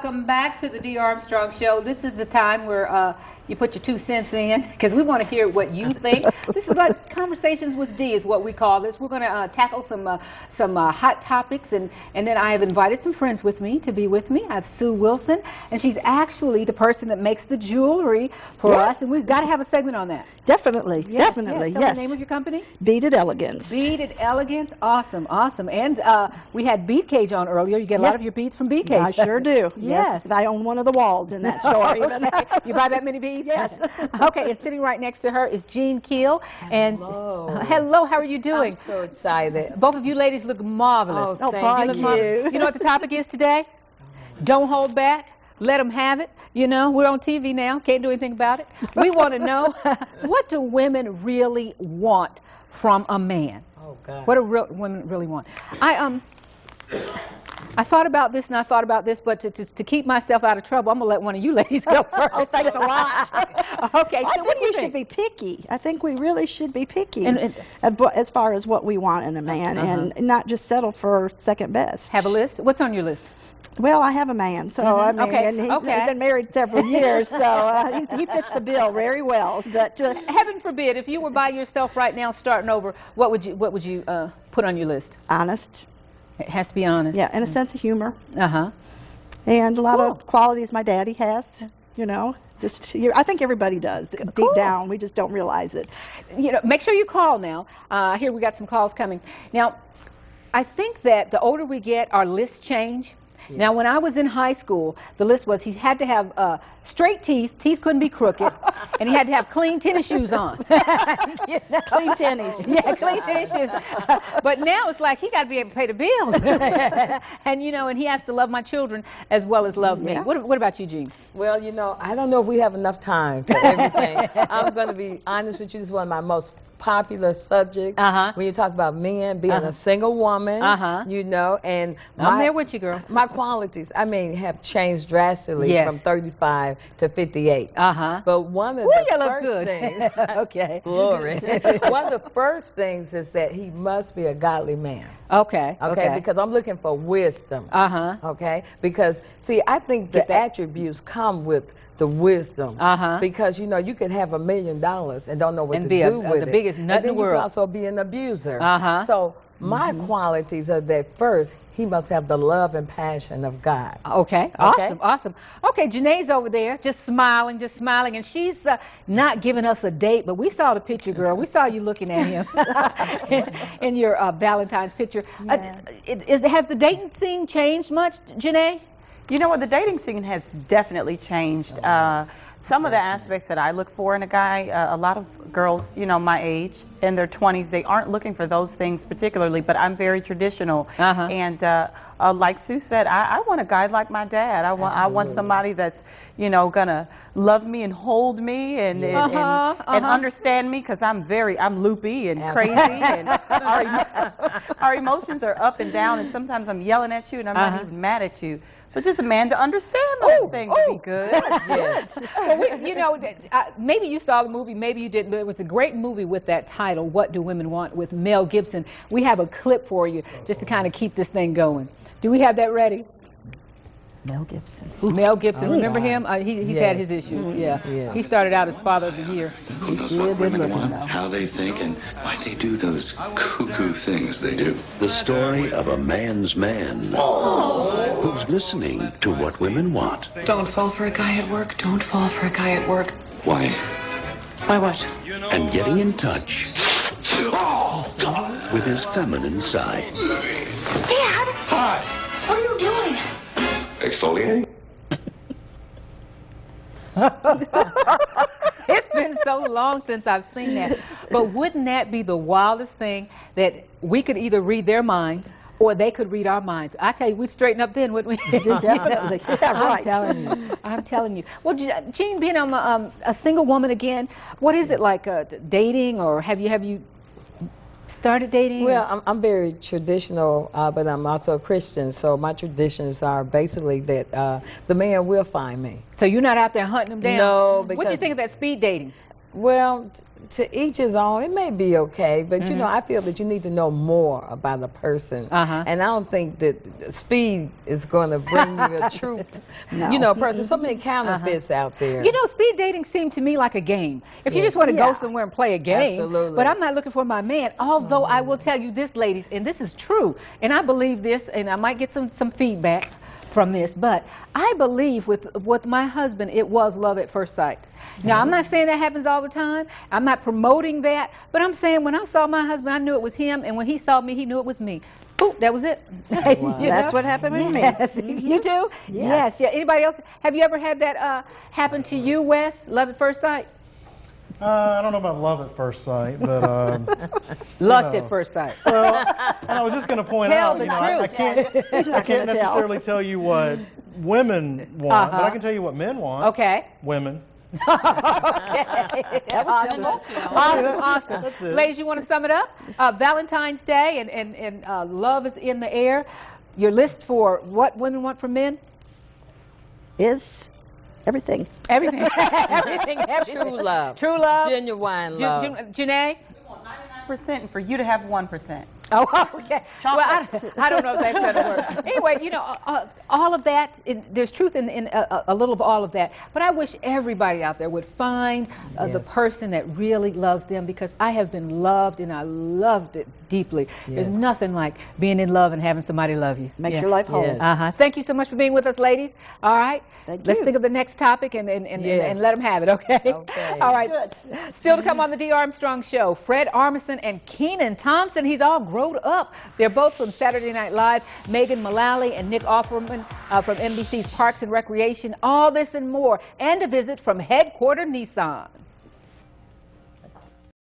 Welcome back to the Dee Armstrong Show. This is the time where you put your 2 cents in, because we want to hear what you think. This is like Conversations with Dee is what we call this. We're going to tackle some hot topics, and then I have invited some friends with me to be with me. I have Sue Wilson, and she's actually the person that makes the jewelry for us, and we've got to have a segment on that. Definitely, Yes, definitely, yes. Tell the name of your company? Beaded Elegance. Beaded Elegance, awesome, awesome. And we had Bead Cage on earlier. You get a lot of your beads from Bead Cage. I sure do. Yes. I own one of the walls in that store. Even. You buy that many beads? Yes. Okay, and sitting right next to her is Jean Keel. Hello. And hello, how are you doing? I'm so excited. Both of you ladies look marvelous. Oh, thank you. You know what the topic is today? Don't hold back. Let them have it. You know, we're on TV now. Can't do anything about it. We want to know, what do women really want from a man? Oh, God. What do women really want? I thought about this and I thought about this, but to keep myself out of trouble, I'm going to let one of you ladies go first. Oh, thanks a lot. Okay, I so what think do you we should be picky. I think we really should be picky as far as what we want in a man, and not just settle for second best. Have a list? What's on your list? Well, I have a man, so I mean, and he's been married several years, so he fits the bill very well. But heaven forbid, if you were by yourself right now, starting over, what would you put on your list? Honest. It has to be honest. Yeah, and a sense of humor. And a lot of qualities my daddy has. You know, I think everybody does deep down. We just don't realize it. You know, make sure you call now. Here we got some calls coming. Now, I think that the older we get, our lists change. Yeah. Now, when I was in high school, the list was he had to have straight teeth couldn't be crooked, and he had to have clean tennis shoes on. You know? Clean tennis. Yeah, clean tennis shoes. But now it's like he got to be able to pay the bills. And, you know, and he has to love my children as well as love me. What about you, Jean? Well, you know, I don't know if we have enough time for everything. I'm going to be honest with you. This is one of my most popular subject when you talk about men being a single woman, you know, and I'm there with you, girl. My qualities, I mean, have changed drastically from 35 to 58. But one of the first things, okay, glory. One of the first things is that he must be a godly man. Okay. Because I'm looking for wisdom. Okay, because see, I think the attributes come with the wisdom. Because you know, you could have $1 million and don't know what to do with it. The biggest nut in the world. You could also be an abuser. So my qualities are that first, he must have the love and passion of God. Okay. Awesome. Okay, Janae's over there, just smiling, and she's not giving us a date, but we saw the picture, girl. We saw you looking at him in your Valentine's picture. Has the dating scene changed much, Janae? You know what, the dating scene has definitely changed. Some of the aspects that I look for in a guy, a lot of girls, you know, my age, in their 20s, they aren't looking for those things particularly, but I'm very traditional. And like Sue said, I want a guy like my dad. I want somebody that's, you know, gonna love me and hold me and understand me, because I'm loopy and crazy, and our emotions are up and down, and sometimes I'm yelling at you and I'm not even mad at you. But just a man to understand those things would be good. Yes. Well, you know, maybe you saw the movie, maybe you didn't, but it was a great movie with that title, What Do Women Want, with Mel Gibson. We have a clip for you just to kind of keep this thing going. Do we have that ready? Mel Gibson. Mel Gibson, remember him? He's had his issues, He started out as Father of the Year. Who knows what women want, how they think, and why they do those cuckoo things they do. The story of a man's man who's listening to what women want. Don't fall for a guy at work. Don't fall for a guy at work. Why? Why what? And getting in touch with his feminine side. Dad! Hi! What are you doing? Exfoliating? It's been so long since I've seen that. But wouldn't that be the wildest thing, that we could either read their minds or they could read our minds? I tell you, we'd straighten up then, wouldn't we? Definitely. I'm telling you. Well, Jean, being a single woman again, what is it like dating, or have you started dating? Well, I'm very traditional, but I'm also a Christian, so my traditions are basically that the man will find me. So you're not out there hunting them down? No, because... What do you think of that speed dating? Well, to each his own. It may be okay, but you know, I feel that you need to know more about a person, and I don't think that speed is going to bring you a true, you know, person. So many counterfeits out there. You know, speed dating seemed to me like a game. If you just want to go somewhere and play a game, absolutely. But I'm not looking for my man. Although I will tell you this, ladies, and this is true, and I believe this, and I might get some feedback from this, but I believe with my husband, it was love at first sight. Now, I'm not saying that happens all the time. I'm not promoting that, but I'm saying when I saw my husband, I knew it was him, and when he saw me, he knew it was me. Boop, that was it. Wow. That's what happened with me. You do? Yes. Yeah. Anybody else? Have you ever had that happen to you, Wes? Love at first sight? I don't know about love at first sight, but lust at first sight. Well, and I was just going to point out, you know, I can't necessarily tell you what women want, but I can tell you what men want. Okay. Women. Okay. Awesome. Ladies, you want to sum it up? Valentine's Day and love is in the air. Your list for what women want from men is everything. Everything. Everything. True love. True love. Genuine love. Janae? We want 99% and for you to have 1%. Oh, okay. Well, I don't know if that's going to work. Anyway, you know, all of that, there's truth in a little of all of that. But I wish everybody out there would find the person that really loves them, because I have been loved and I loved it deeply. There's nothing like being in love and having somebody love you. Makes your life whole. Thank you so much for being with us, ladies. All right. Let's think of the next topic and let them have it, okay? Okay. All right. Good. Still to come on the Dee Armstrong Show, Fred Armisen and Kenan Thompson. He's all grown up. They're both from Saturday Night Live. Megan Mullally and Nick Offerman from NBC's Parks and Recreation. All this and more. And a visit from Headquarter Nissan.